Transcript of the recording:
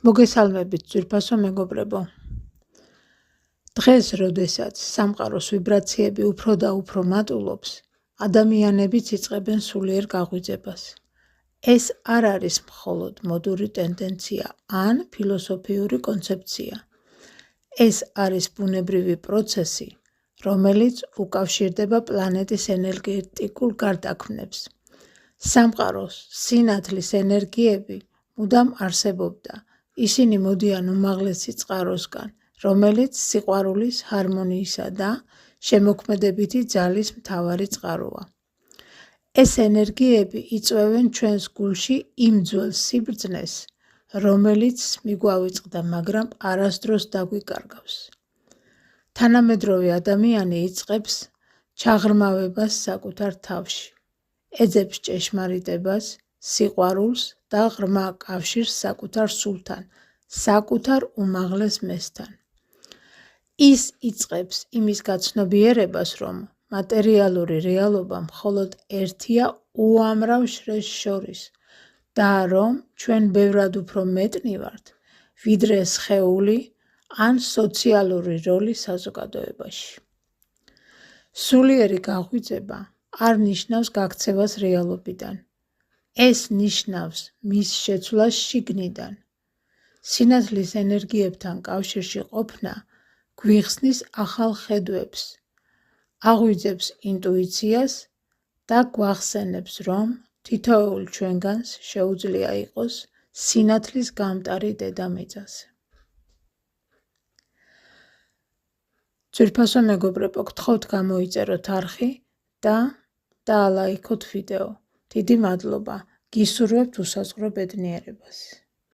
მოგესალმებით ძვირფასო მეგობრებო. დღეს, როდესაც სამყაროს ვიბრაციები უფრო და უფრო მატულობს, ადამიანებიც იწყებენ სულიერ გაღვიძებას. ეს არ არის მხოლოდ მოდური ტენდენცია ან ფილოსოფიური კონცეფცია. ეს არის ბუნებრივი პროცესი, რომელიც უკავშირდება პლანეტის ენერგეტიკულ გარდაქმნებს. სამყაროს სინათლის ენერგიები მუდამ არსებობდა. ისინი მოდიან უმაღლესი წყაროსგან, რომელიც სიყვარულის, ჰარმონიისა და შემოქმედებითი ძალის მთავარი წყაროა. ეს ენერგიები იწვევენ ჩვენს გულში იმ ძველ სიბრძნეს, რომელიც მიგვავიწყდა, მაგრამ არასდროს დაგვიკარგავს. თანამედროვე ადამიანი იწყებს ჩაღრმავებას საკუთარ თავში, ეძებს ჭეშმარიტებას, სიყვარულს და ღრმა კავშირს საკუთარ სულთან, საკუთარ უმაღლეს მესთან. ის იწყებს იმის გაცნობიერებას, რომ მატერიალური რეალობა მხოლოდ ერთია უამრავ შრეს შორის და რომ ჩვენ ბევრად უფრო მეტნი ვართ, ვიდრე სხეული ან სოციალური როლი საზოგადოებაში. სულიერი გაღვიძება არ ნიშნავს გაქცევას რეალობიდან. ეს ნიშნავს მის შეცვლას შიგნიდან. სინათლის ენერგიებთან კავშირში ყოფნა გვიხსნის ახალ ხედვებს, აღვიძებს ინტუიციას და გვახსენებს, რომ თითოეულ ჩვენგანს შეუძლია იყოს სინათლის გამტარი დედამიწაზე. ძვირფასო მეგობრებო, გთხოვთ გამოიწეროთ არხი და დაალაიქოთ ვიდეო. დიდი მადლობა. გისურვებთ უსაზღვრო ბედნიერებას.